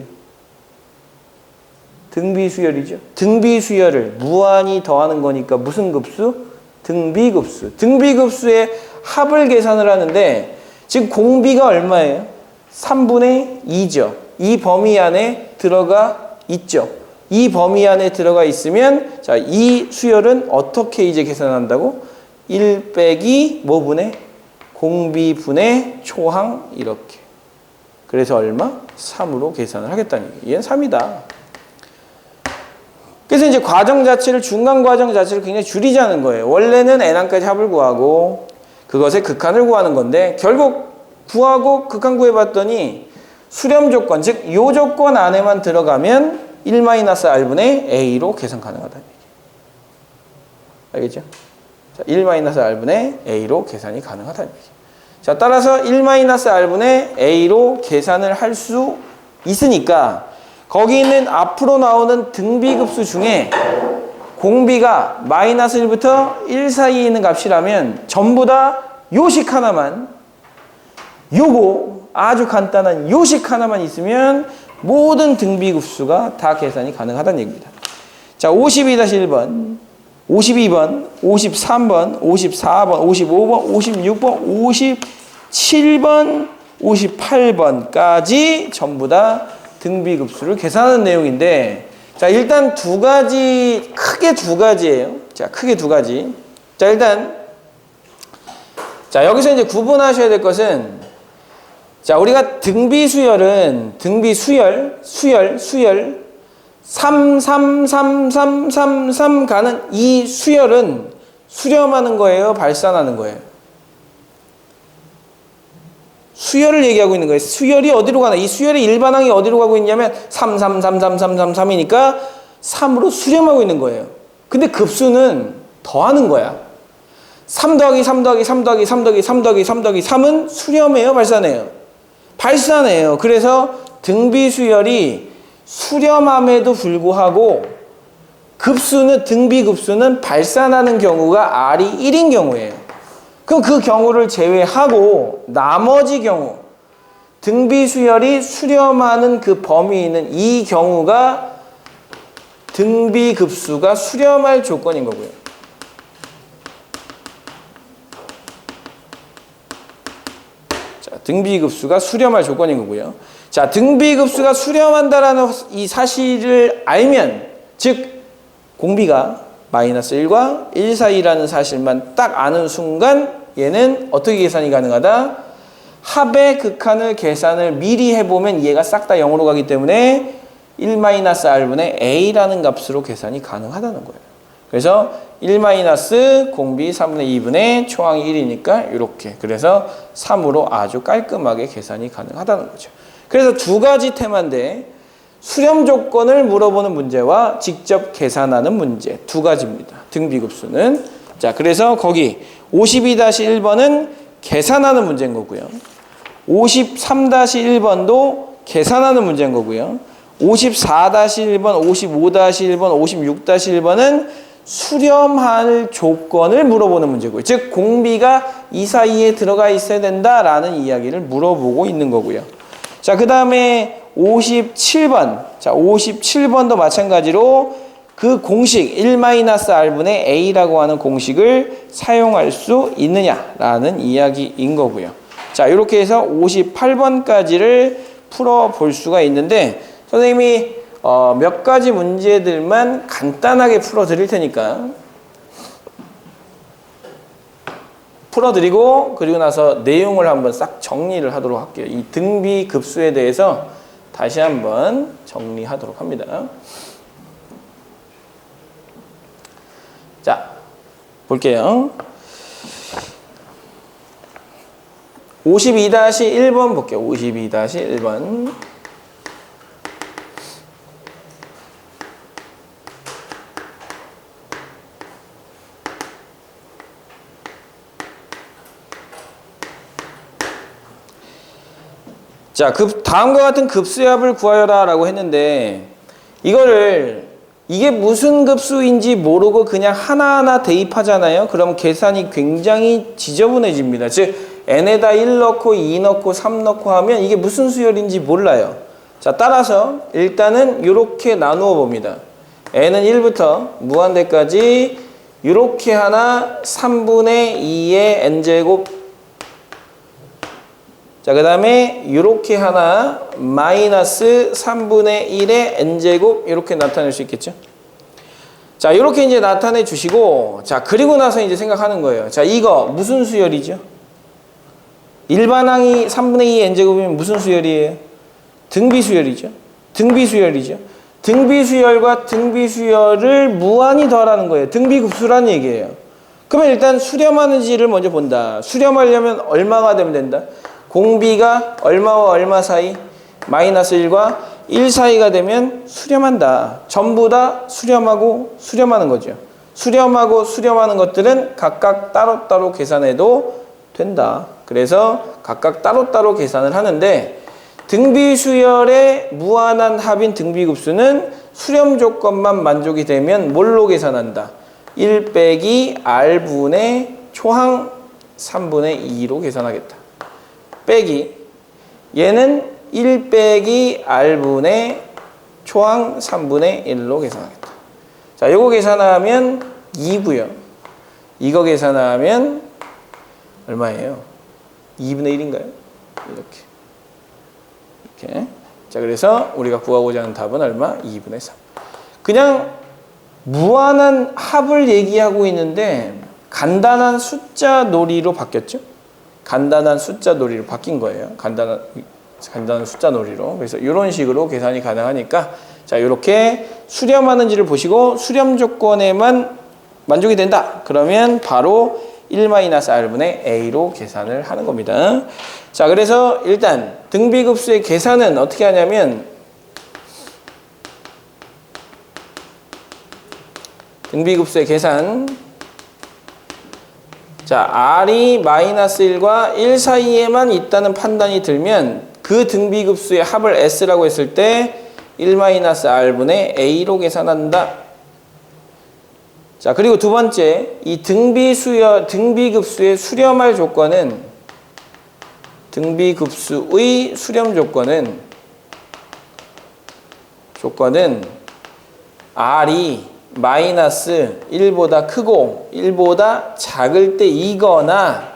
등비수열이죠. 등비수열을 무한히 더하는 거니까 무슨 급수? 등비급수. 등비급수의 합을 계산을 하는데 지금 공비가 얼마예요? 3분의 2죠. 이 범위 안에 들어가 있죠. 이 범위 안에 들어가 있으면 자, 이 수열은 어떻게 이제 계산한다고? 1 빼기 뭐분의 공비분의 초항 이렇게. 그래서 얼마? 3으로 계산을 하겠다는 얘기. 얘는 3이다. 그래서 이제 과정 자체를, 중간 과정 자체를 굉장히 줄이자는 거예요. 원래는 n항까지 합을 구하고 그것의 극한을 구하는 건데 결국 구하고 극한 구해봤더니 수렴 조건, 즉 요 조건 안에만 들어가면 1-r분의 a로 계산 가능하다는 얘기. 알겠죠? 자, 1-r분의 a로 계산이 가능하다는 얘기. 자, 따라서 1-r분의 a로 계산을 할 수 있으니까 거기 있는 앞으로 나오는 등비급수 중에 공비가 마이너스 1부터 1 사이에 있는 값이라면 전부 다 요식 하나만, 요거 아주 간단한 요식 하나만 있으면 모든 등비급수가 다 계산이 가능하다는 얘기입니다. 자, 52-1번, 52번, 53번, 54번, 55번, 56번, 57번, 58번까지 전부 다 등비급수를 계산하는 내용인데, 자, 일단 두 가지, 크게 두 가지예요. 자, 크게 두 가지. 자, 일단, 자, 여기서 이제 구분하셔야 될 것은, 자, 우리가 등비수열은, 등비수열, 수열, 3, 3, 3, 3, 3, 3 가는 이 수열은 수렴하는 거예요? 발산하는 거예요? 수열을 얘기하고 있는 거예요. 수열이 어디로 가나? 이 수열의 일반항이 어디로 가고 있냐면 3, 3, 3, 3, 3, 3, 3이니까 3으로 수렴하고 있는 거예요. 근데 급수는 더하는 거야. 3 더하기 3 더하기 3 더하기 3 더하기 3 더하기 3 더하기 3은 수렴해요? 발산해요? 발산해요. 그래서 등비수열이 수렴함에도 불구하고 급수는, 등비급수는 발산하는 경우가 R이 1인 경우예요. 그럼 그 경우를 제외하고 나머지 경우 등비수열이 수렴하는 그 범위에 있는 이 경우가 등비급수가 수렴할 조건인 거고요. 자, 등비급수가 수렴할 조건인 거고요. 자, 등비급수가 수렴한다라는 이 사실을 알면, 즉 공비가 마이너스 1과 1 사이라는 사실만 딱 아는 순간 얘는 어떻게 계산이 가능하다? 합의 극한을 계산을 미리 해보면 얘가 싹 다 0으로 가기 때문에 1-r분의 a라는 값으로 계산이 가능하다는 거예요. 그래서 1- 공비 3분의 2분의 초항이 1이니까 이렇게. 그래서 3으로 아주 깔끔하게 계산이 가능하다는 거죠. 그래서 두 가지 테마인데 수렴 조건을 물어보는 문제와 직접 계산하는 문제 두 가지입니다. 등비급수는. 자, 그래서 거기 52-1번은 계산하는 문제인 거고요. 53-1번도 계산하는 문제인 거고요. 54-1번, 55-1번, 56-1번은 수렴할 조건을 물어보는 문제고요. 즉 공비가 이 사이에 들어가 있어야 된다라는 이야기를 물어보고 있는 거고요. 자, 그 다음에 57번. 자, 57번도 마찬가지로 그 공식 1-r분의 a라고 하는 공식을 사용할 수 있느냐라는 이야기인 거고요. 자, 이렇게 해서 58번까지를 풀어볼 수가 있는데 선생님이 몇 가지 문제들만 간단하게 풀어드릴 테니까 풀어드리고 그리고 나서 내용을 한번 싹 정리를 하도록 할게요. 이 등비급수에 대해서 다시 한번 정리하도록 합니다. 자, 볼게요. 52-1번 볼게요. 52-1번. 자, 다음과 같은 급수의 합을 구하여라 라고 했는데 이게 무슨 급수인지 모르고 그냥 하나하나 대입하잖아요. 그럼 계산이 굉장히 지저분해집니다. 즉 n에다 1 넣고 2 넣고 3 넣고 하면 이게 무슨 수열인지 몰라요. 자, 따라서 일단은 이렇게 나누어 봅니다. n은 1부터 무한대까지 이렇게 하나 3분의 2의 n제곱. 자, 그 다음에 이렇게 하나 마이너스 3분의 1의 n제곱 이렇게 나타낼 수 있겠죠. 자, 이렇게 이제 나타내 주시고, 자, 그리고 나서 이제 생각하는 거예요. 자, 이거 무슨 수열이죠? 일반항이 3분의 2 n제곱이면 무슨 수열이에요? 등비수열이죠. 등비수열이죠. 등비수열과 등비수열을 무한히 더하라는 거예요. 등비급수라는 얘기예요. 그러면 일단 수렴하는지를 먼저 본다. 수렴하려면 얼마가 되면 된다? 공비가 얼마와 얼마 사이? 마이너스 1과 1 사이가 되면 수렴한다. 전부 다 수렴하고 수렴하는 거죠. 수렴하고 수렴하는 것들은 각각 따로따로 계산해도 된다. 그래서 각각 따로따로 계산을 하는데 등비수열의 무한한 합인 등비급수는 수렴 조건만 만족이 되면 뭘로 계산한다? 1 빼기 R분의 초항 3분의 2로 계산하겠다. 빼기 얘는 1 빼기 R분의 초항 3분의 1로 계산하겠다. 자, 요거 계산하면 2고요. 이거 계산하면 얼마예요? 2분의 1인가요? 이렇게. 자, 그래서 우리가 구하고자 하는 답은 얼마? 2분의 3. 그냥 무한한 합을 얘기하고 있는데 간단한 숫자 놀이로 바뀌었죠? 간단한 숫자 놀이로 바뀐 거예요. 간단한 숫자 놀이로. 그래서 이런 식으로 계산이 가능하니까 자, 이렇게 수렴하는지를 보시고 수렴 조건에만 만족이 된다. 그러면 바로 1-R분의 A로 계산을 하는 겁니다. 자, 그래서 일단 등비급수의 계산은 어떻게 하냐면 등비급수의 계산 자, R이 마이너스 1과 1 사이에만 있다는 판단이 들면 그 등비급수의 합을 S라고 했을 때 1-R분의 A로 계산한다. 자, 그리고 두 번째, 이 등비급수의 수렴할 조건은 등비급수의 수렴 조건은 R이 마이너스 1보다 크고 1보다 작을 때이거나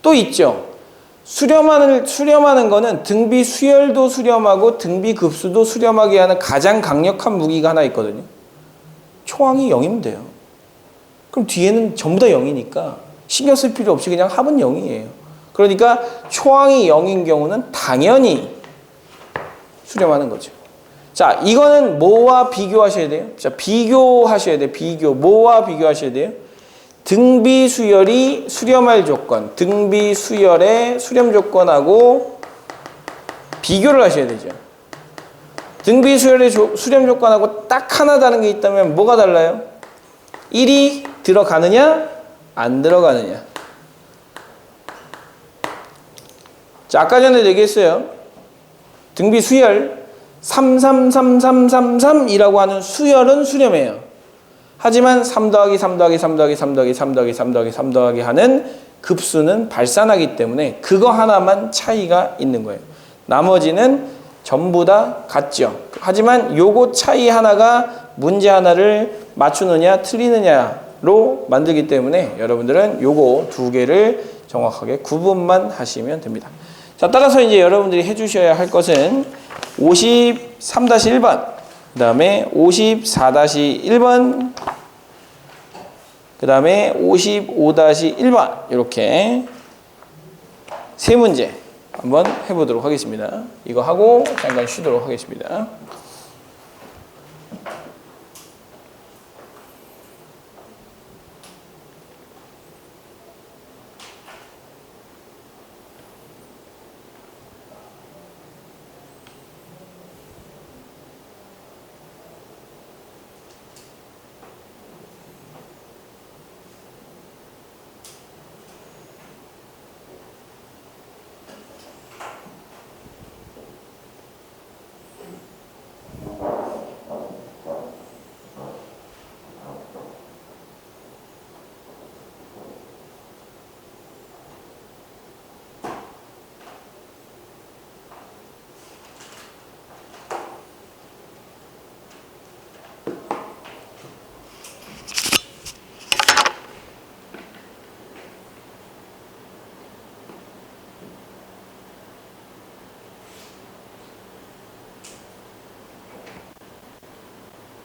또 있죠. 수렴하는 거는 등비수열도 수렴하고 등비급수도 수렴하게 하는 가장 강력한 무기가 하나 있거든요. 초항이 0이면 돼요. 그럼 뒤에는 전부 다 0이니까 신경 쓸 필요 없이 그냥 합은 0이에요. 그러니까 초항이 0인 경우는 당연히 수렴하는 거죠. 자, 이거는 뭐와 비교하셔야 돼요? 자, 비교하셔야 돼요. 뭐와 비교하셔야 돼요? 등비수열이 수렴할 조건, 등비수열의 수렴 조건하고 비교를 하셔야 되죠. 등비수열의 수렴 조건하고 딱 하나 다른 게 있다면 뭐가 달라요? 1이 들어가느냐 안 들어가느냐. 자, 아까 전에 얘기했어요. 등비수열 333333이라고 하는 수열은 수렴해요. 하지만 3 더하기 3 더하기 3 더하기 3 더하기 3 더하기 3 더하기 3 더하기 하는 급수는 발산하기 때문에 그거 하나만 차이가 있는 거예요. 나머지는 전부 다 같죠. 하지만 요거 차이 하나가 문제 하나를 맞추느냐 틀리느냐로 만들기 때문에 여러분들은 요거 두 개를 정확하게 구분만 하시면 됩니다. 자, 따라서 이제 여러분들이 해주셔야 할 것은 53-1번, 그 다음에 54-1번, 그 다음에 55-1번 이렇게 세 문제 한번 해보도록 하겠습니다. 이거 하고 잠깐 쉬도록 하겠습니다.